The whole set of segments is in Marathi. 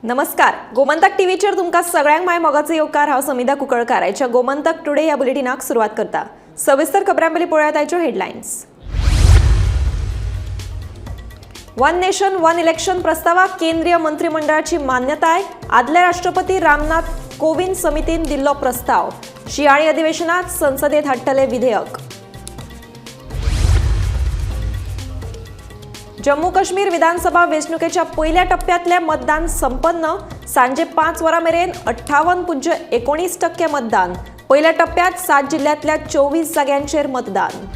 नमस्कार, गोमंतक टीव्हीचेर तुमकां सगळ्यांक माय मोगाचो येवकार। हांव समिधा कुंकळकार। आयच्या गोमंतक टुडे ह्या बुलेटिनाक सुरवात करता। सविस्तर खबरां पयलीं पळयात आयच्यो headlines. One nation one election प्रस्तावाक केंद्रीय मंत्रिमंडळाची मान्यताय। आदले राष्ट्रपती रामनाथ कोविंद समितीन दिल्लो प्रस्ताव। शियाळी अधिवेशनात संसदेत हाडटले विधेयक। जम्मू काश्मीर विधानसभा वेंचणुकेच्या पहिल्या टप्प्यातले मतदान संपन्न। सांजे 5 वरां मेरेन 58.19% मतदान। पहिल्या टप्प्यात 7 जिल्ह्यातल्या 24 जाग्यांचेर मतदान।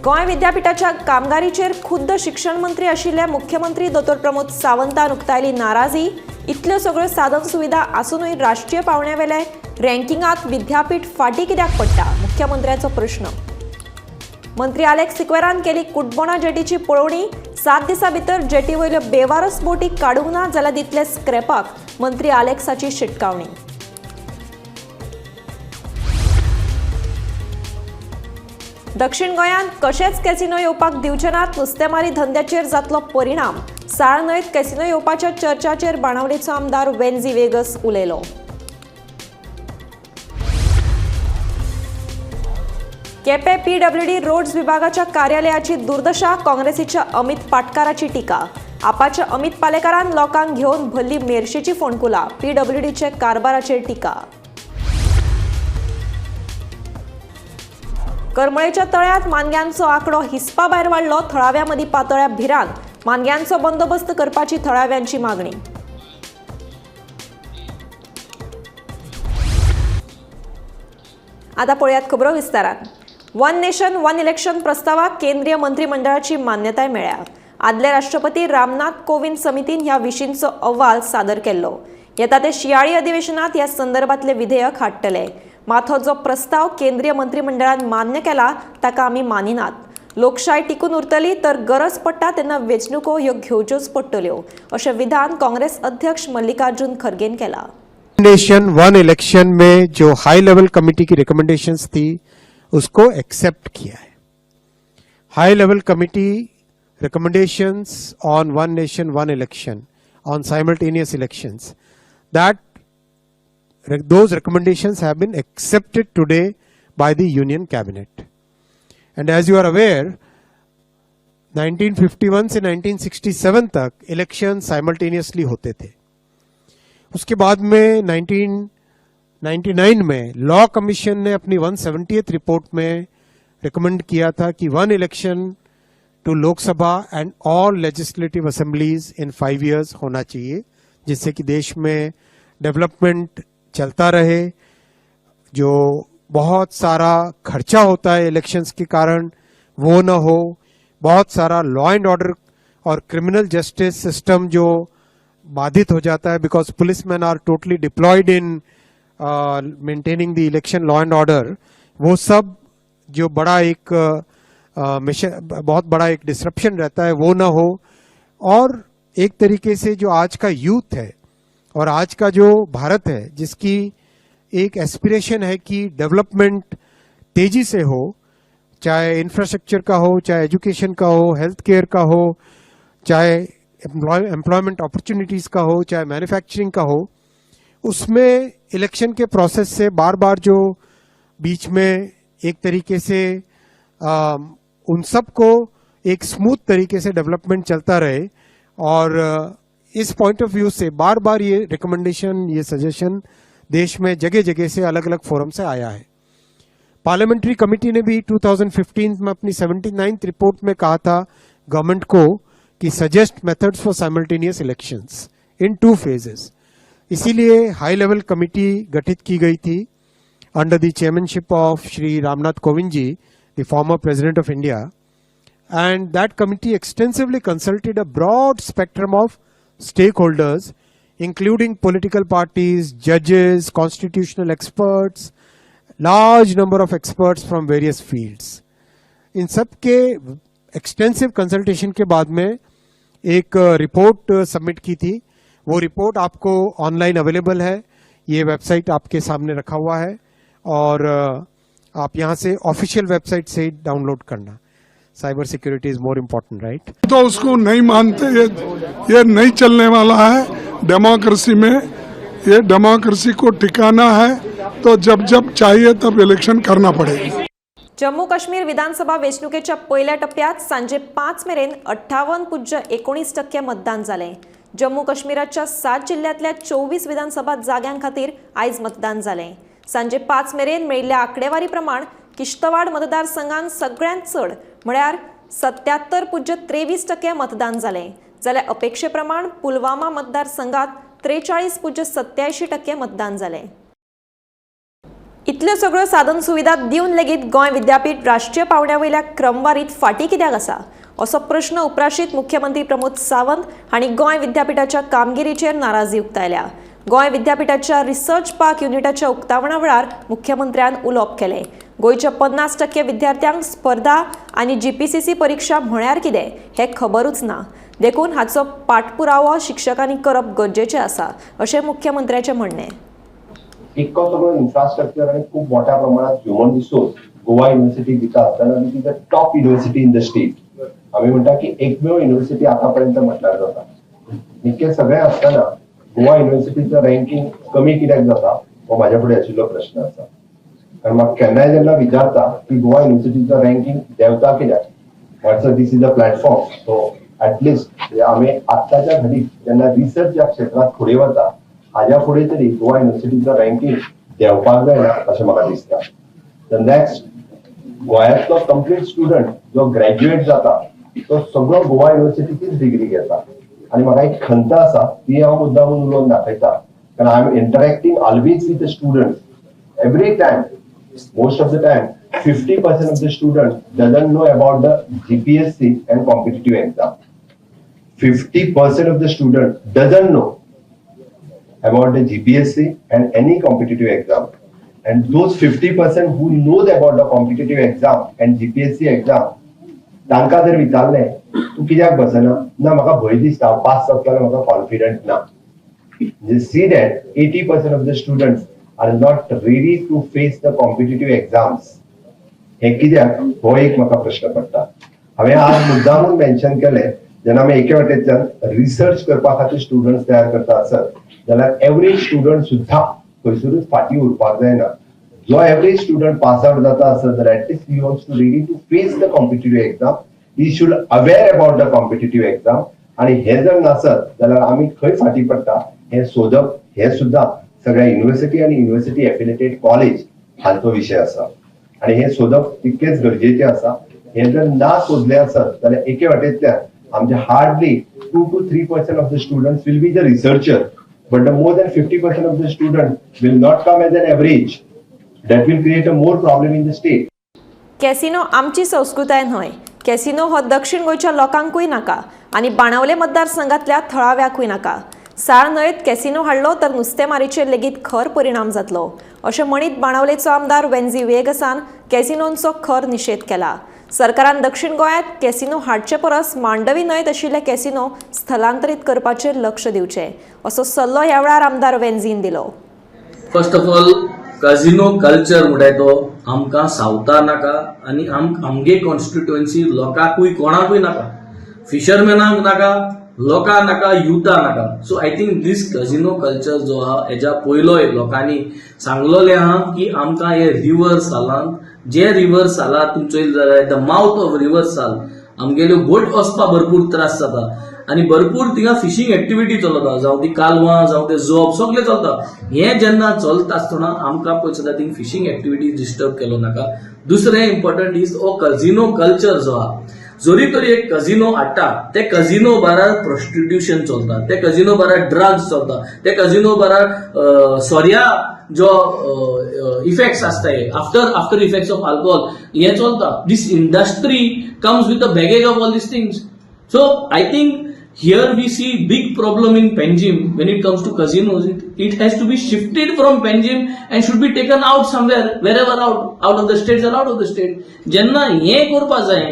गोंय विद्यापीठाच्या कामगारीचेर खुद्द शिक्षण मंत्री आशिल्ले मुख्यमंत्री डॉ. प्रमोद सावंतान उक्तायली नाराजी। इतल्यो सगळ्यो साधन सुविधा आसूनय राष्ट्रीय पावंड्यावेले रँकिंगात विद्यापीठ फाटीं कित्याक पडटा? मुख्यमंत्र्याचो प्रश्न। मंत्री आलेक्स सिक्वेरान केली कुडबोणा जेटीची पळोवणी। 7 दिसां भितर जेटी वयल्यो बेवारस बोटी काडूंक ना जाल्यार दितले स्क्रॅपाक। मंत्री आलेक्साची शिटकावणी। दक्षिण गोंयांत कशेच कॅसिनो येवपाक दिवचे नात। नुस्तेमारी धंद्याचेर जातलो परिणाम। साळ न्हंयत कॅसिनो येवपाच्या चर्चाचेर बाणावलेचो आमदार वेन्झी वेगस उलयलो। केपें पीडब्ल्यूडी रोड्स विभागाच्या कार्यालयाची दुर्दशा। काँग्रेसीच्या अमित पाटकाराची टिका। आपाच्या अमित पालेकरान लोकांक घेवन भल्ली मेर्शेची फोंडकुलां। पीडब्ल्यूडीचे कारभाराचेर टिका। करमळेच्या तळ्यात मानग्यांचो आंकडो हिस्पा भायर वाडलो। थळाव्या मदीं पातळ्या भिरांत। मानग्यांचो बंदोबस्त करपाची थळाव्यांची मागणी। आता पळयात खबरो विस्तारान। वन नेशन वन इलेक्शन प्रस्तावाक केंद्रीय मंत्रिमंडळाची मान्यताय मेळ्ळ्या। आदले राष्ट्रपती रामनाथ कोविंद समितीन ह्या विशींचो अहवाल सादर केल्लो। येता ते शियाळी अधिवेशनात ह्या संदर्भातले विधेयक हाडटले। मात हो जो प्रस्ताव केंद्रीय मंत्रिमंडळान मान्य केला ताका आमी मानिनात। लोकशाय टिकून उरतली तर गरज पडटा तेन्ना वेंचणुको ह्यो घेवच्योच पडटल्यो, अशें विधान काँग्रेस अध्यक्ष मल्लिकार्जुन खरगेन केला। नेशन वन इलेक्शन में जो हाई लेवल कमेटी की रिकमेंडेशंस थी उसको एक्सेप्ट किया है। High level committee recommendations on one nation one election on simultaneous elections, that those recommendations have been accepted today by the Union Cabinet. And as you are aware, 1951 से 1967 तक इलेक्शन साइमल्टेनियसली होते थे। उसके बाद में 1999 में लॉ कमीशन ने अपनी 170th रिपोर्ट में रिकमेंड किया था कि one election to Lok Sabha and all legislative assemblies in 5 years होना चाहिए, जिससे कि देश में डेवलपमेंट चलता रहे। जो बहुत सारा खर्चा होता है इलेक्शंस के कारण वो न हो। बहुत सारा लॉ एंड ऑर्डर और क्रिमिनल जस्टिस सिस्टम जो बाधित हो जाता है, because policeman are totally deployed in maintaining the election law and order, वो सब जो बड़ा एक बहुत बड़ा एक डिसरप्शन रहता है वो ना हो। और एक तरीके से जो आज का यूथ है और आज का जो भारत है, जिसकी एक एस्पिरेशन है कि डेवलपमेंट तेजी से हो, चाहे इंफ्रास्ट्रक्चर का हो, चाहे एजुकेशन का हो, हेल्थ केयर का हो, चाहे एम्प्लॉयमेंट अपॉर्चुनिटीज का हो, चाहे मैन्युफैक्चरिंग का हो, उसमें इलेक्शन के प्रोसेस से बार बार जो बीच में एक तरीके से उन सब को एक स्मूथ तरीके से डेवलपमेंट चलता रहे। और इस पॉइंट ऑफ व्यू से बार बार ये रिकमेंडेशन, ये सजेशन देश में जगह जगह से अलग अलग फोरम से आया है। पार्लियामेंट्री कमेटी ने भी 2015 में अपनी 79th रिपोर्ट में कहा था गवर्नमेंट को कि suggest methods for simultaneous elections in 2 phases। इसीलिए हाई लेवल कमेटी गठित की गई थी under the chairmanship of Shri Ramnath Kovind ji, the former president of India. And that committee extensively consulted a broad spectrum of stakeholders, including political parties, judges, constitutional experts, large number of experts from various fields। इन सब के एक्सटेंसिव कंसल्टेशन के बाद में एक रिपोर्ट सबमिट की थी। वो रिपोर्ट आपको ऑनलाइन अवेलेबल है, ये वेबसाइट आपके सामने रखा हुआ है और आप यहाँ से ऑफिशियल वेबसाइट से डाउनलोड करना। cyber security is more important, right? तो उसको नहीं मानते, ये नहीं चलने वाला है डेमोक्रेसी में। ये डेमोक्रेसी को ठिकाना है तो जब जब चाहिए तब इलेक्शन करना पड़ेगा। जम्मू काश्मीर विधानसभा वेंचणुकेच्या पहिल्या टप्प्यात सांजे 5 मेरेन 58.19% मतदान झाले। जम्मू काश्मीराच्या 7 जिल्ह्यातल्या 24 विधानसभा जाग्यांखातीर आयज मतदान झाले। सांजे 5 मेरेन मेळिल्ल्या आंकडेवारी प्रमाण किश्तवाड मतदारसंघात सगळ्यांत चड म्हळ्यार 77.23% मतदान झाले, जाल्यार अपेक्षेप्रमाण पुलवामा मतदारसंघात 43.87% मतदान झाले। इतल्यो सगळ्यो साधन सुविधा दिवन लेगीत गोंय विद्यापीठ राष्ट्रीय पावंड्यावयल्या क्रमवारीत फाटीं कित्याक आसा असो प्रश्न उपराशीत मुख्यमंत्री प्रमोद सावंत हांणी गोंय विद्यापीठाच्या कामगिरीचेर नाराजी उक्तायल्या। गोंय विद्यापीठाच्या रिसर्च पार्क युनिटाच्या उक्तावणा वेळार मुख्यमंत्र्यान उलोवप केलें। गोंयच्या 50% विद्यार्थ्यांक स्पर्धा आनी जीपीसीसी परीक्षा म्हळ्यार कितें हें खबरूच ना, देखून हाचो पाठपुरावो शिक्षकांनी करप गरजेचें आसा अशें मुख्यमंत्र्याचें म्हणणें। इतको सगळो इन्फ्रास्ट्रक्चर आणि खूप मोठ्या प्रमाणात ह्युमन रिसोर्स गोवा युनिव्हर्सिटी दिता आसतना it is the top university in the state. आम्ही म्हणटा की एकमेव युनिव्हर्सिटी आतापर्यंत म्हटल्यार जाता। इतके सगळे असताना गोवा युनिव्हर्सिटीचं रँकिंग कमी कित्याक जाता हो म्हाज्या फुडें आशिल्लो प्रश्न आसा। कारण म्हाका केन्नाय जेन्ना विचारता की गोवा युनिव्हर्सिटीचं रँकिंग देंवता कित्याक, what's this is the platform, so at least आम्ही आत्ताच्या घडीक जेन्ना रिसर्च ह्या क्षेत्रात फुडें वता हाज्या फुडें तरी गोवा युनिव्हर्सिटीचं रँकिंग देंवपाक जायना अशें म्हाका दिसता। द नेक्स्ट गोंयांतलो कंप्लीट स्टुडंट जो ग्रॅज्युएट जाता तो सगळो गोवा युनिव्हर्सिटीचीच डिग्री घेता आणि म्हाका एक खंत आसा ती हांव मुद्दामून उलोवन दाखयता, कारण I am interacting always with the students every time. Most of the time 50% of the students doesn't know about the GPSC and competitive exam. 50% of the students doesn't know about the GPSC and any competitive exam. And those 50% who knows about the competitive exam and GPSC exam, तांकां जर विचारलें तूं कित्याक बसना, ना म्हाका भंय दिसता पास जातलो म्हाका कॉन्फिडंट ना। You see that 80% of the students are not ready to face the competitive exams. हे कित्याक हो एक म्हाका प्रश्न पडटा। हांवें आज मुद्दामून मेन्शन केलें जेन्ना आमी एके वाटेच्यान रिसर्च करपा खातीर स्टुडंट्स तयार करता आसत जाल्यार एवरेज स्टुडंट सुद्धा खंयसरूच फाटीं उरपाक जायना। जो एवरेज स्टुडंट पास आउट जाता आसत जाल्यार at least he wants to ready to face the competitive exam, he should aware about the competitive exam. आणि हे जर नासत जाल्यार आमी खंय फाटीं पडटा हे सोदप हे सुद्धा सगळ्या युनिव्हर्सिटी आणि युनिव्हर्सिटी एफिलिएटेड कॉलेज हांचो विशय आसा आणि हे सोदप तितकेच गरजेचे आसा। हे जर ना सोदले आसत जाल्यार एके वाटेंतल्यान आमचे hardly 2 to 3% of the students will be the researcher, but the more than 50% of the student will not come as an average. That will create a more problem in the state. Casino आमची संस्कृताय न्हय, कॅसिनो हो दक्षिण गोंयच्या लोकांकूय नाका आनी बाणावले मतदारसंघातल्या थळाव्याकूय नाका। साळ न्हंयत कॅसिनो हाडलो तर नुस्तेमारीचेर लेगीत खर परिणाम जातलो अशें म्हणीत बाणावलेचो आमदार वेन्झी वेगसान कॅसिनोंचो खर निशेध केला। सरकारान दक्षिण गोंयांत कॅसिनो हाडचे परस मांडवी न्हंयत आशिल्ले कॅसिनो स्थलांतरीत करपाचेर लक्ष दिवचें असो सल्लो ह्या वेळार आमदार वेन्झीन दिलो। First of all casino culture म्हणटाय तो आमकां सावता नाका आनी आमगे कॉन्स्टिट्युएन्सी लोकांकूय कोणाकूय नाका, फिशरमॅनांक नाका, लोकांक नाका, युथा नाका। So I think this casino culture जो आहा हेच्या पयलोय लोकांनी सांगलोलें आहा की आमकां हे रिव्हर सालांत जे रिव्हर साला तुमचो जाल्यार द माउथ ऑफ रिव्हर साल आमगेल्यो बोट वचपाक भरपूर त्रास जाता आनी भरपूर थिंगा फिशिंग एक्टिविटी चलता, जावं ती कालवां जावं ते जोब सगळें चलता। हे जेन्ना चलता आसतना आमकां पळय सुद्दां थिंग फिशिंग एक्टिविटी डिस्टर्ब केलो नाका। दुसरें इम्पॉर्टंट इज हो कॅसिनो कल्चर जो आहा, जरी तरी एक कॅसिनो हाडटा ते कॅसिनो बारार प्रोस्टिट्यूशन चलता, ते कॅसिनो बारार ड्रग्स चलता, ते कॅसिनो बारार सोर्या जो इफेक्ट्स आसताय आफ्टर इफेक्ट्स ऑफ अल्कोहोल हे चलता। This industry comes with the baggage of all this things. So I think here we see big problem in Panjim when it comes to casinos. It has to be shifted from Panjim and should be taken out somewhere, wherever out of the states or out of the state. जेन्ना हे करपा जाय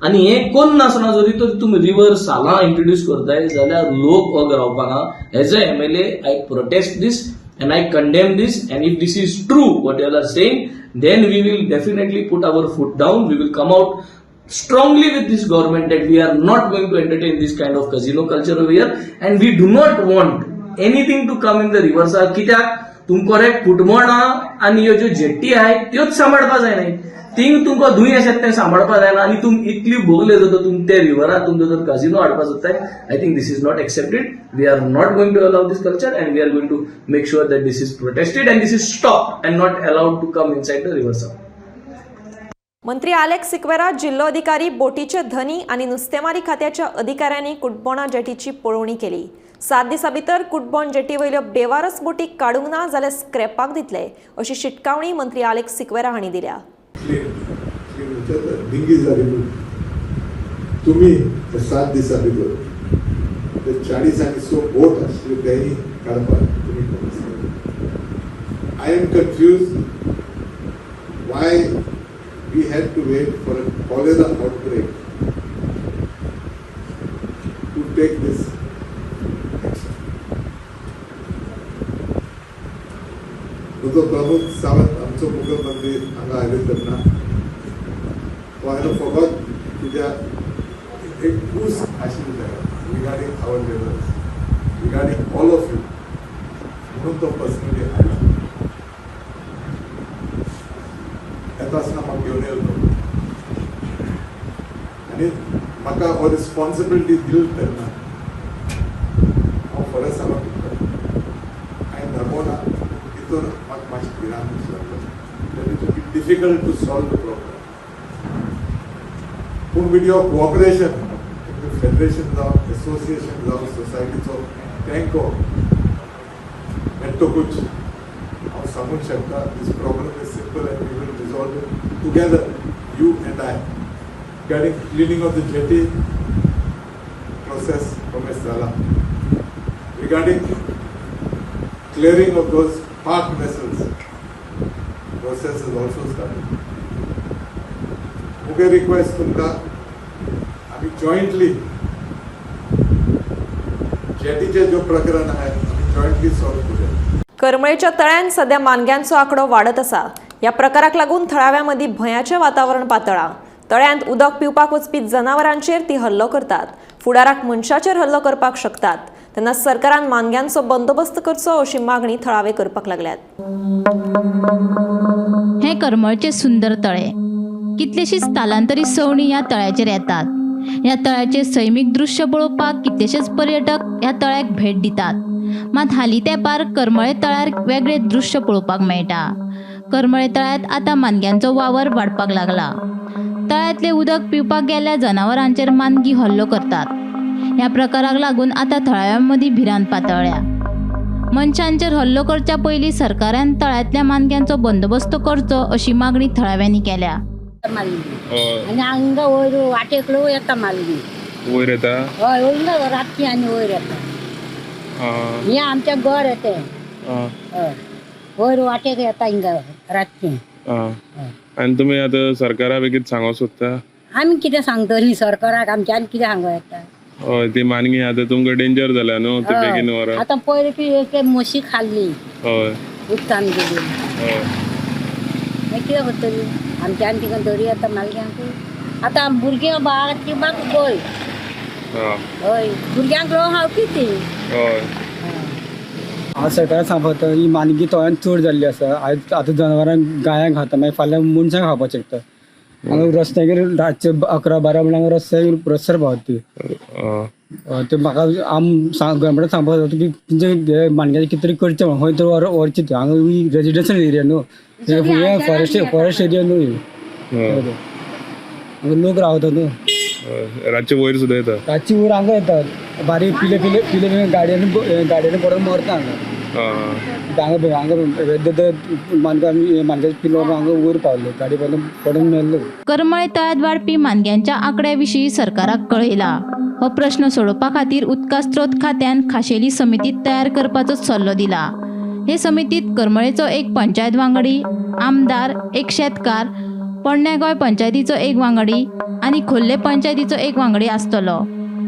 आनी हे कोण नासना जरी तर तुम्ही रिव्हर साला इंट्रोड्यूस करताय जाल्यार लोक हो रावपाना। As a MLA I protest this and I condemn this, and if this is true what you are saying, then we will definitely put our foot down. We will come out strongly with this government that we are not going to entertain this kind of casino culture over here, and we do not want anything to come in the reversal. कित्याक तुमको रे कुटमोणा आनी ह्यो ज्यो जेट्टी आहाय त्योच सांबाळपा जायना. थिंग तुमको दुई आसात ते सांबाळपा जायना आनी तुम इतली भोगले जाता तुम ते रिव्हरात तुमचो जर काजिनो हाडपा सोदताय. I think this is not accepted. We are not going to allow this culture and we are going to make sure that this is protested and this is stop and not allowed to come inside the reversal. मंत्री अलेक्स सिक्वेरा, जिल्लोधिकारी बोटीचे धनी आणि नुस्तेमारी खात्याच्या अधिकाऱ्यांनी कुडबोणा जेटीची पळोवणी केली. 7 दिसां भितर कुडबोण जेटी वयल्यो बेवारस बोटी काडूंक ना जाल्यार स्क्रॅपाक दितले अशी शिटकावणी मंत्री अलेक्स सिक्वेरा हांणी दिल्या. तुम्ही 7 दिसां भितर 40 आनी 100 बोट आसल्यो तेय काडपाक तुम्ही. I am confuse why we had to wait for a cholera outbreak to take this action. तो प्रमोद सावंत आमचो मुख्यमंत्री हांगा आयले तेन्ना तो हांवें फॉगॉट कित्या एक पूस आशिल्ली ताका regarding our labours, regarding all of you, म्हणून तो पर्सनली आयला. येता आसतना म्हाका घेवन येयलो आनी म्हाका हो रिस्पॉन्सिबिलिटी दिली तेन्ना हांव फरें सांगप हांवें धर्मोना हितून म्हाका मातशें भिरांत दिसलो. It be difficult to solve the problem. पूण विथ युअर कोऑपरेशन फेडरेशन जावं एसोसिएशन जावं सोसायटीचो तेंको नेटोकूच हांव सांगूंक शकता this problem is simple and we will resolve it together, you and I. Regarding cleaning of the jetty, process almost जाला. Regarding clearing of those parked vessels, process is also started. मुगे request तुमका आम्ही jointly jettyचे जो प्रकरण आहे आम्ही jointly solve करूया. करमळेच्या तळ्यान सध्या मानग्यांचो आकडो वाडत आसा. ह्या प्रकाराक लागून थळाव्यामदी भयाचें वातावरण पातळ्ळां. तळ्यांत उदक पिवपाक वचपी जनावरांचेर ती हल्लो करतात. फुडाराक मनशाचेर हल्लो करपाक शकतात. तेन्ना सरकारान मानग्यांचो बंदोबस्त करचो अशी मागणी थळावे करपाक लागल्यात. हे करमळचे सुंदर तळे. कितलेशीच स्थलांतरीत सवणी ह्या तळ्याचेर येतात. ह्या तळ्याचे सैमीक दृश्य पळोवपाक कितलेशेच पर्यटक ह्या तळ्याक भेट दितात. मात हालीं तेंपार करमळे तळ्यार वेगळे दृश्य पळोवपाक मेळटा. करमळे तळ्यात आतां मानग्यांचो वावर वाडपाक लागला. तळ्यातले उदक पिवपाक गेल्ल्या जनावरांचेर मानगी हल्लो करतात. ह्या प्रकाराक लागून आतां थळाव्यांमदीं भिरांत पातळ्ळ्या. मनशांचेर हल्लो करच्या पयलीं सरकारान तळ्यातल्या मानग्यांचो बंदोबस्त करचो अशी मागणी थळाव्यांनी केल्या. आणि हांगा वयर वाटेकलो येता मालगी वयर येता. हय वयर रातची आनी वयर येता. हे आमच्या घर येते वयर वाटेक येता हिंगा रातची. आनी तुमी आतां सरकारा बेगीन सांगो सोदता. आमी कितें सांगतली सरकाराक आमच्या आनी कितें सांगो येता. हय ती मानगी आतां तुमकां डेंजर जाल्या न्हू ती बेगीन व्हरा. आतां पयलीं ती एक म्हशी खाल्ली हय उदकान गेली हय मागीर कितें करतली आमच्या आनी तिका धरी येता मालग्यांक. आतां भुरग्यां बाळाची म्हाका गोय हय भुरग्यांक रो खावपी ती. हय हांव सरकाराक सांगता ही मानगी तळ्यान चड जाल्ली आसा. आयज आतां जनावरांक गायांक खाता मागीर फाल्यां मनशांक खावपाक शकता. हांगा रस्त्याचेर रातचे 11-12 म्हणल्यार रस्त्यार पावता ती. ते म्हाका गव्हर्मेंटाक सांगपाक जाता की तुमचे मानग्याचें कितें तरी करचें म्हणून खंय तरी व्हरचें ते. हांगा रेजिडेन्शियल एरिया न्हू फॉरेस्ट एरिया न्हू. हांगा लोक रावता न्हू. रातचे वयर सुद्दां येता. रातची वयर हांगा येतात बारीक पिले गाडयेन पडून मरता हांगा. मानग्याचे पिलो हांगा वयर पावले गाडी पडून मेल्लो. करमळे तळ्यात वाडपी मानग्यांच्या आंकड्याविशीं सरकाराक कळयला. हो प्रश्न सोडोवपा खातीर उदका स्त्रोत खात्यान खाशेली समिती तयार करपाचो सल्लो दिला. हे समितीत करमळेचो एक पंचायत वांगडी, आमदार, एक शेतकार, पोरण्या गोंय पंचायतीचो एक वांगडी आनी खोर्ले पंचायतीचो एक वांगडी आसतलो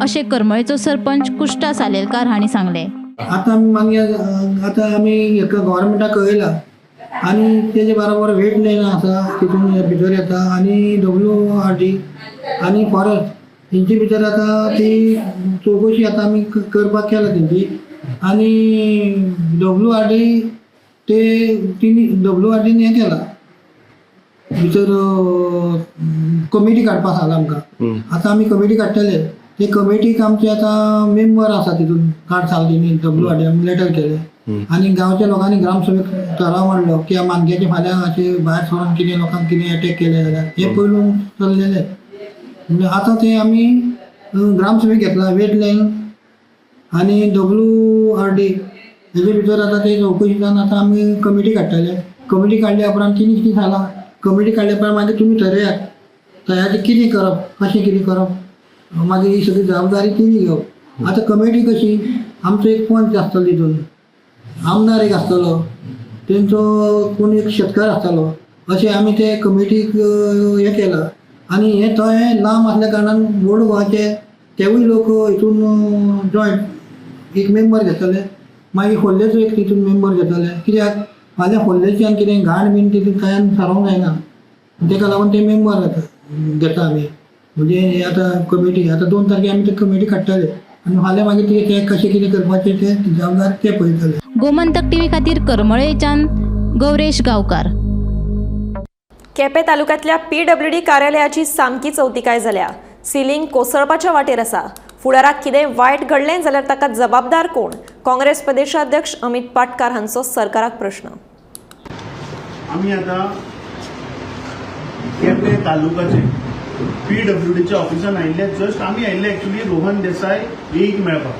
अशें करमळेचो सरपंच कुष्टा सालेलकार हांणी सांगलें. आतां आमी एका गव्हर्मेंटाक कळयला आणि तेजे बरोबर वेट लायन आसा तितून भितर येता आणि WRD आणि फॉरेस्ट हेंचे भितर आतां ती चवकशी आतां आमी करपाक केला तेंची आणि WRD WRDन हें केलां भितर कमिटी काडपाक सांगला आमकां. आतां आमी कमिटी काडटले. ते कमिटीक आमचे आतां मेंबर आसा तितून काड सांगली WRD आमी लेटर केलें आणि गांवच्या लोकांनी ग्रामसभेक ठराव मांडलो की मानग्याचे फाल्यां अशें भायर सरून कितें लोकांक कितें अटॅक केले जाल्यार हें पयलू चल्लेलें. म्हणजे आतां ते आमी ग्रामसभेक घेतला वेट लायन आणि WRD हेजे भितर आतां ते चवकशींतल्यान आतां आमी कमिटी काडटले. कमिटी काडल्या उपरांत तिणी कितें सांगलां कमिटी काडल्या उपरांत मागीर तुमी ठरयात तयारी कितें करप कशें कितें करप मागीर ही सगळी जबाबदारी तिणी घेवप. आतां कमिटी कशी आमचो एक पंच आसतलो तितून आमदार एक आसतलो तेंचो कोण एक शेतकार आसतलो अशें आमी ते कमिटीक हें केलां आणि हे थंय लांब आसल्या कारणान बोर्ड गोवाचे तेवूय लोक हितून जॉयंट एक मेंबर घेतले मागीर खोर्लेचो एक तितून मेंबर घेतले कित्याक फाल्यां खोर्लेच्यान कितें घाण बीन तितून तयार सारोंक जायना तेका लागून ते मेंबर घेता आमी. म्हणजे हे आतां कमिटी आतां 2 तारखेक आमी ते कमिटी काडटले आणि फाल्यां मागीर ते कशें कितें करपाचें ते जबाबदार ते पळयतले. गोमंतक टीव्ही खातीर करमळेच्यान गौरेश गांवकार. केपें तालुक्यांतल्या PWD कार्यालयाची सामकी चवथिकाय जाल्या. सिलींग कोसळपाच्या वाटेर आसा. फुडाराक कितें वायट घडलें जाल्यार ताका जबाबदार कोण? काँग्रेस प्रदेशाध्यक्ष अमित पाटकार हांचो सरकाराक प्रश्न. आमी आतां केपें तालुकाचे PWDच्या ऑफिसान आयिल्ले जस्ट आमी आयिल्ले एक्चुली रोहन देसाय एक मेळपाक.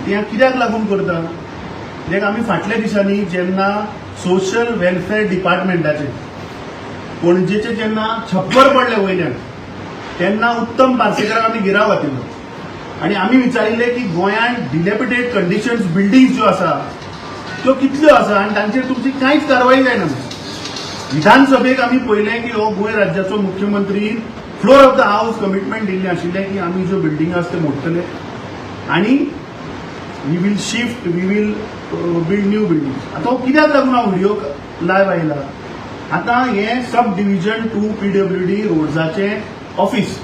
ते कित्याक लागून करता कित्याक आमी फाटल्या दिसांनी जेन्ना सोशल वेलफेअर डिपार्टमेंटाचे पणजेचे जेन्ना छप्पर पडले वयल्यान तेन्ना उत्तम पार्सेकराक आमी गिराव घातिल्लो आणि आमी विचारिल्ले की गोंयांत डिलेपिडेट कंडिशन्स बिल्डिंग्स ज्यो आसा त्यो कितल्यो आसा आणि तांचेर तुमची कांयच कारवाई जायना. विधानसभेक आमी पळयलें की हो गोंय राज्याचो मुख्यमंत्री floor of the house commitment दिल्लें आशिल्लें की आमी ज्यो बिल्डिंग आसा त्यो मोडटले आणि we will shift we will build new building. आतां हो कित्याक लागून हांव व्हिडिओ लायव्ह आयला आतां हें सब डिव्हिजन 2 PWD रोड्साचें ऑफिस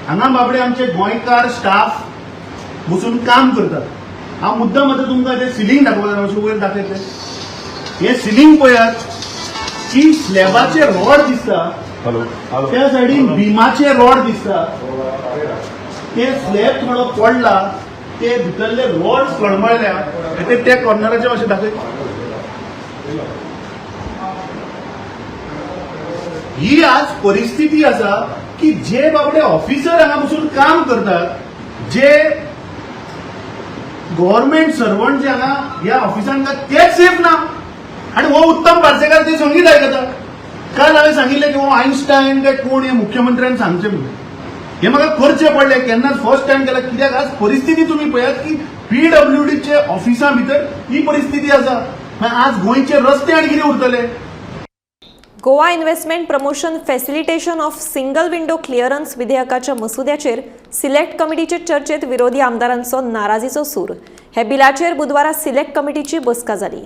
हांगा बाबडे आमचे गोंयकार स्टाफ बसून काम करतात. हांव मुद्दाम आतां तुमकां तें सिलींग दाखयता अशें वयर दाखयतलें. हें सिलींग पळयात की स्लॅबाचे रॉड दिसता त्या सायडीन बिमाचे रॉड दिसता ते स्लॅब थोडो पडला ते भितरले रॉड कळमळल्या ते त्या कॉर्नराचे अशें दाखय. ही आज परिस्थिती आसा की जे बाबडे ऑफिसर हांगा बसून काम करतात जे गव्हर्नमेंट सर्वंट जे हांगा ह्या ऑफिसान तेच सेफ ना आणि हो उत्तम पार्सेकार ते संगीत आयकता. काल हांवें सांगिल्लें की हो आयन्स्टायन काय कोण हे मुख्यमंत्र्यान सांगचें म्हणून हे म्हाका करचें पडलें केन्नाच फर्स्ट टायम केला. कित्याक आज परिस्थिती तुमी पळयात की PWDचे ऑफिसां भितर ही परिस्थिती आसा. आज गोंयचे रस्ते आनी कितें उरतले. Goa investment promotion facilitation of single window clearance विधेयकाच्या मसुद्याचेर सिलेक्ट कमिटीचे चर्चेत विरोधी आमदारांचो नाराजीचो सूर. हे बिलाचेर बुधवारा सिलेक्ट कमिटीची बसका जाली.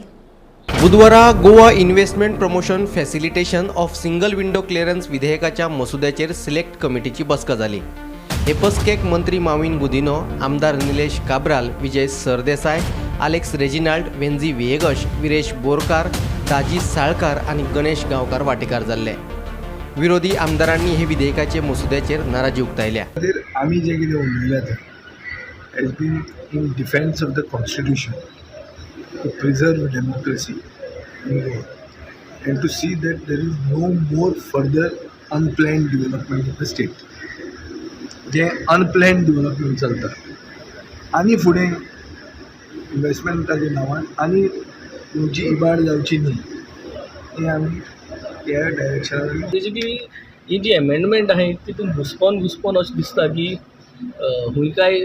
बुधवारा Goa investment promotion facilitation of single window clearance विधेयकाच्या मसुद्याचेर सिलेक्ट कमिटीची बसका जाली. हे बसकेक मंत्री माविन गुदिनो, आमदार निलेश काब्राल, विजय सरदेसाय, आलेक्स रेजिनाल्ड, वेंझी विएगश, विरेश बोरकार, दाजी साळकार आणि गणेश गांवकार वांटेकार जाल्ले. विरोधी आमदारांनी हे विधेयकाचे मसुद्याचेर नाराजी उक्तायल्या. आमी जे कितें उलयल्या ते has been in defence of the constitution to preserve democracy in Goa and to see that there is no more further unplanned development of the state. जे अनप्लॅन्ड डेव्हलपमेंट चलता आनी फुडें इन्वेस्टमेंटाच्या नांवान आनी तुमची इबाड जावची न्ही हे आमी ह्या डायरेक्शनान. बेजिकली ही जी अमेंडमेंट आहे तितून घुसपोन अशें दिसता की हुंय काय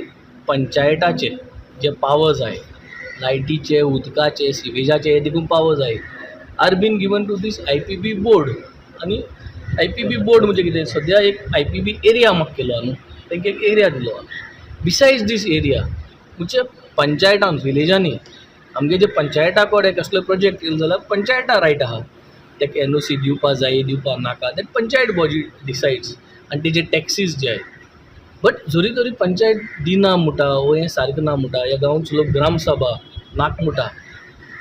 पंचायताचे जे पावर्स आहे लायटीचे उदकाचे सिवेजाचे हे देखून पावर्स आहे are been given to this IPB board. आणि IPB बोर्ड म्हणजे कितें सद्या एक IPB एरिया म्हाका केलो न्हू तांकां एक एरिया दिलो. बिसायड्स दीस एरिया म्हणजे पंचायतान विलेजांनी आमगे जे पंचायता कडेन कसलो प्रोजेक्ट येयलो जाल्यार पंचायता रायट आहा ताका NOC दिवपा जाय दिवपा नाका ते पंचायत बॉडी डिसायड्स आनी तेजे टॅक्सीस जे आहेत बट जरी तरी पंचायत दिना मुटा वो हें सारकें ना मुटा ह्या गांवचो लोक ग्रामसभा नाक मुटा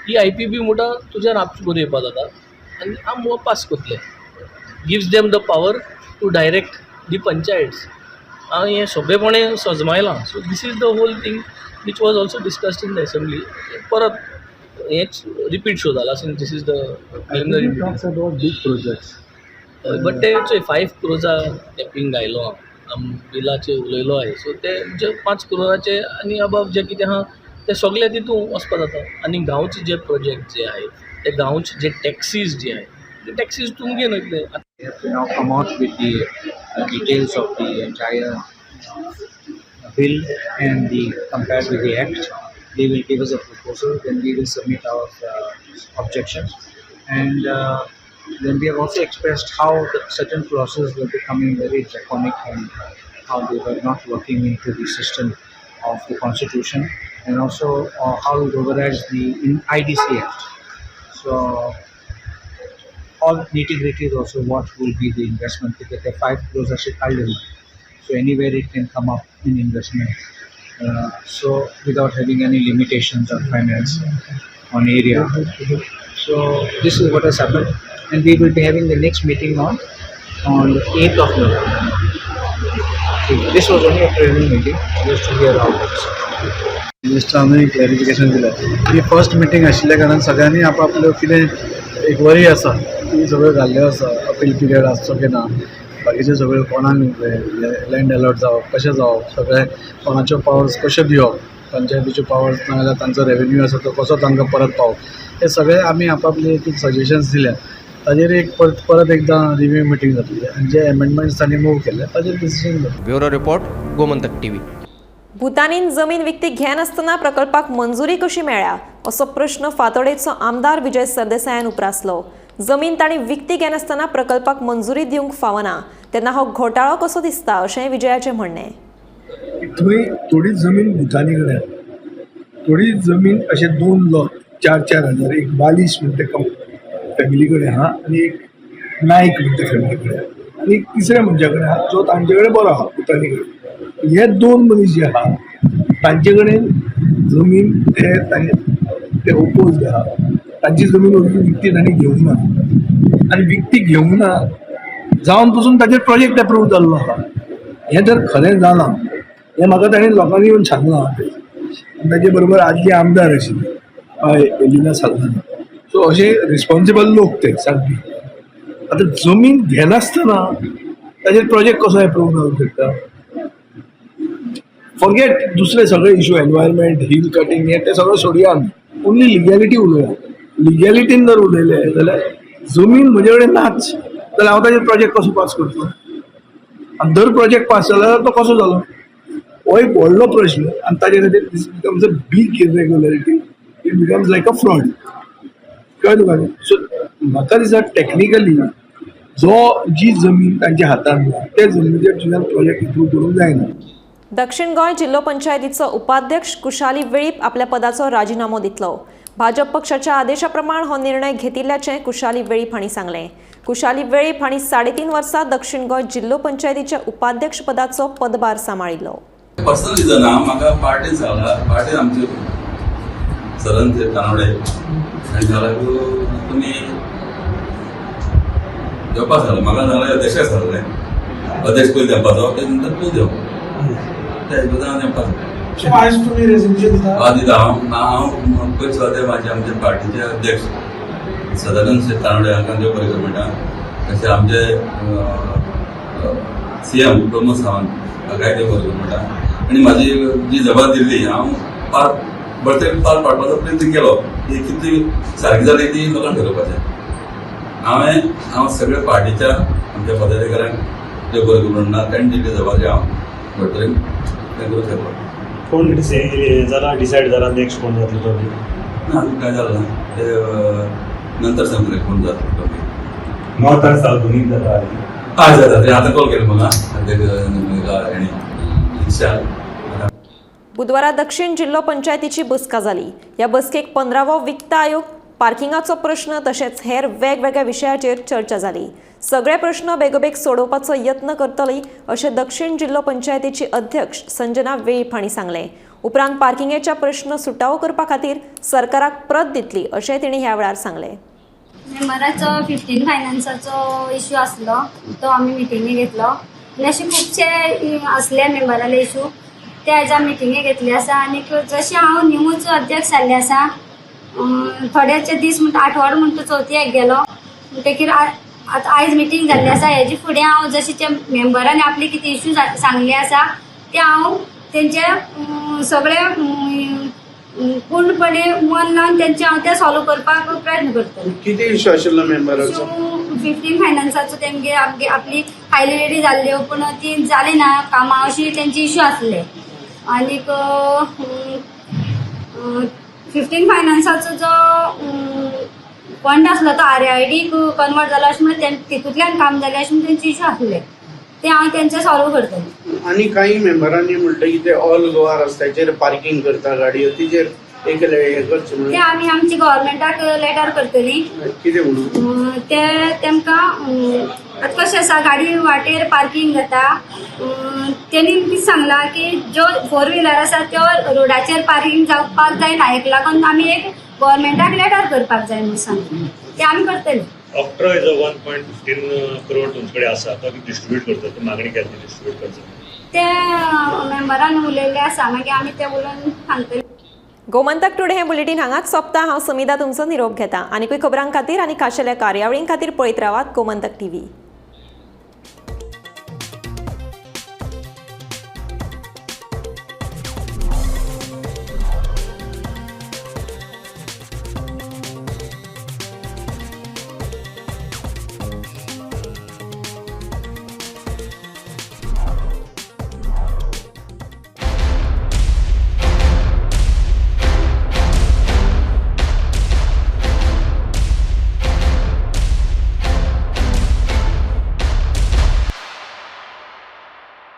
ही IPB मुटा तुज्यान आपशी करून येवपा जाता आनी आम हो पास करतले gives them the power to direct the panchayats हांव हें सोंपेपणें सजमायलां so this is the whole thing which was also discussed in the assembly परत हेच रिपीट शो जाला since this is the big projects but ते 5 क्रोजा टॅपिंग घायलो आम बिलाचे उलयलो आहे सो ते जे 5 करोडाचे आनी अबाव जे कितें आहा ते सगळे तितून वचपा जाता आनी गांवचे जे प्रोजेक्ट जे आहेत ते गांवचे जे टॅक्सीज जे आहेत ते taxis तुमगेन वयतले now come out with the details of the entire bill and the compared with the act. They will give us a proposal, then we will submit our objections, and then we have also expressed how the certain clauses were becoming very draconic and how they were not working into the system of the constitution, and also how it overrides the IDC Act. So all nitty-gritty is also what will be the investment, because the 5 crores are higher, so anywhere it can come up in investment. So without having any limitations on finance, on area. So this is what has happened, and we will be having the next meeting on the 8th of November. This was only a preliminary meeting, just to hear out this. Minister आमी क्लॅरिफिकेशन दिलें ही फर्स्ट मिटींग आशिल्ल्या कारणान सगळ्यांनी आपआपल्यो कितें एक वरी आसा ती सगळ्यो घाल्ल्यो आसा अपील पिरियड आसचो की ना बाकीचे सगळे कोणाक लँड अलॉट जावप कशें जावप सगळे कोणाच्यो पावर्स कश्यो दिवप पंचायतीच्यो पावर्स ना जाल्यार तांचो रेवेन्यू आसा तो कसो तांकां परत पावप हे सगळे आमी आपआपले सजेशन्स दिल्या ताजेर एक परत एकदां रिव्यू मिटींग जातली आनी जे एमेंडमेंट्स तांणी मूव केले ताजेर डिसिजन जातलें. Bureau report Gomantak TV. भुतानीन जमीन विकती घेनासतना प्रकल्पाक मंजुरी कशी मेळ्ळ्या असो प्रश्न फातोडेचो आमदार विजय सरदेसायान उप्रासलो. जमीन ताणी विकती घेनासतना प्रकल्पाक मंजुरी दिवंक फावना तेन्ना हो घोटाळो कसो दिसता अशें विजयाचें म्हणणें. थंय थोडी जमीन भुतानी कडेन थोडी जमीन अशे 2 लॉट 4-4 हजार एक बालिश म्हणटा फॅमिली कडेन आहा आनी एक नायक म्हणटा फॅमिली कडेन आनी एक तिसऱ्या मनशा कडेन आहा जो तांचे कडेन बरो आहा भुतानी कडेन. हे 2 मनीस जे आहा तांचे कडेन जमीन ते ओपोज आहा तांची जमीन विकती तांणी घेवंक ना आनी विकती घेवंक ना जावन पसून ताचेर प्रोजेक्ट एप्रूव जाल्लो आहा. हें जर खरें जालां हें म्हाका ताणें लोकांनी येवन सांगलां आनी ताचे बरोबर आदली आमदार आशिल्ली एलिना साल्लानी. सो अशे रिस्पॉन्सिबल लोक ते सारके आतां जमीन घेनासतना ताचेर प्रोजेक्ट कसो एप्रूव जावंक शकता. फॉरगेट दुसरे सगळे इश्यू एनवायरमेंट हिल कटींग हे ते सगळं सोडया आमी ओन्ली लिगॅलिटी उलोवया. लिगॅलिटीन जर उलयले जाल्यार जमीन म्हजे कडेन नाच जाल्यार हांव ताचेर प्रोजेक्ट कसो पास करतलो आनी जर प्रोजेक्ट पास जालो जाल्यार तो कसो जालो हो एक व्हडलो प्रश्न आनी ताचे खातीर this becomes a big irregularity it becomes like a fraud कळ्ळें तुका. सो म्हाका दिसता टेक्निकली जी जमीन तांच्या हातांत ना त्या जमनीचेर तुज्यान प्रोजेक्ट इम्प्रूव करूंक जायना. दक्षिण गोंय जिल्लो पंचायतीचो उपाध्यक्ष कुशाली वेळीप आपल्या पदाचो राजिनामो दितलो. भाजप पक्षाच्या आदेशा प्रमाण हो निर्णय घेतिल्ल्याचें कुशाली वेळीप हांणी सांगलें. कुशाली वेळीप हांणी 3.5 वर्सां दक्षिण गोंय जिल्लो पंचायतीच्या उपाध्यक्ष पदाचो पदभार सांबाळिल्लो. पर्सनल रिजन म्हाका पार्टीन सांगला पार्टीन आमचे सरन ते कानोडे आनी जाल्यार तुमी घेवपाक सांगलें म्हाका जाल्यार अध्यक्षाक सांगलें अध्यक्ष पयलीं देंवपाचो ते नंतर तूं देंव हांव पयर सुद्दां म्हाजे आमचे पार्टीचे अध्यक्ष सदानंद कानोडे हांकां देव बरें करूं म्हणटा. तशें आमचे CM प्रमोद सावंत हाकाय देव बरें करूं म्हणटा. आनी म्हाजी जी जबाब दिल्ली हांव पार पाडपाचो प्रयत्न केलो की कितली सारकी जाली ती लोकांक ठरोवपाचें. हांव सगळ्या पार्टीच्या आमच्या पदाधिकाऱ्यांक देव बरें करूं म्हणटा तांणी दिल्ली जबाब हांव घडतरेन करूं शकलो. कोण जालां डिसायड जालां नेक्स्ट कोण जातलो तो ना काय जालें ना ते नंतर सांगतले कोण जातलो तो. 9 तारखेर जाता दोनी जाता हय जाता ते आतां कॉल केलो म्हाका बुधवारा दक्षिण जिल्हा पंचायतीची बसका जाली. ह्या बसकेक 15वो वित्त आयोग, पार्किंगाचो प्रश्न तशेंच हेर वेगवेगळ्या विशयाचेर चर्चा जाली. सगळे प्रश्न बेगोबेग सोडोवपाचो यत्न करतली अशें दक्षिण जिल्हा पंचायतीची अध्यक्ष संजना वेळीप हांणी सांगलें. उपरांत पार्किंगेच्या प्रश्न सुटावो करपा खातीर सरकाराक प्रत दितली अशें तिणी ह्या वेळार सांगलें. मेंबराचो 15 फायनान्साचो इश्यू आसलो तो आमी मिटिंगे घेतलो आनी अशे खुबशे असले मेंबराले इश्यू ते हेज्या मिटिंगे घेतले आसा. आनी जशें हांव न्यूज अध्यक्ष जाल्ले आसा थोडेचे दीस म्हणटा आठवडो म्हणटा चवथ्याक गेलो म्हणटकीर आतां आयज मिटींग जाल्ली आसा. हेजे फुडें हांव जशें ते मेंबरांनी आपले कितें इश्यू सांगले आसा ते हांव तेंचे सगळे पूर्णपणे मन लावन तेंचे हांव ते सॉल्व करपाक प्रयत्न करतलें. किती इश्यू आशिल्लो मेंबराचो? 15 फायनान्साचो तेंगे आपली फायली रेडी जाल्ल्यो पूण ती जाली ना कामां अशी तेंचे इश्यू आसले. आनीक 15 फायनान्साचो जो फंड आसलो तो RID कन्वर्ट जालो अशें म्हणून तितूंतल्यान काम जालें अशें म्हणून तेंचे इश्यू आसले ते हांव तेंचे सॉल्व करतलें. आणि काही मेंबरांनी म्हटलं की ते ऑल गोवा रस्त्याचेर पार्किंग करता गाडयो तिचेर एक हे करचें ते म्हणून आमी आमची गव्हर्मेंटाक लेटर करतलीं. कितें म्हणून ते तेमकां आतां कशें आसा गाडी वाटेर पार्किंग जाता तेणी कितें सांगलां की ज्यो 4 व्हिलर आसा त्यो रोडाचेर पार्किंग जावपाक जायना. हेका लागून आमी एक गव्हर्मेंटाक लेटर करपाक जाय म्हणून सांगलें ते आमी करतलीं. ऑक्ट्रो इज 1.15 करोड तुमचे कडेन आसा तो डिस्ट्रीब्यूट करता तो मागणी केली डिस्ट्रीब्यूट करता ते मेंबरान उलयल्ले आसा मागीर आमी ते उलोवन सांगतलीं. गोमंतक टुडे हे बुलेटिन हांगाच सोंपता. हांव समिता तुमचो निरोप घेता. आनीकूय खबरां खातीर आनी खाशेल्या कार्यावळीं खातीर पळयत रावात गोमंतक TV.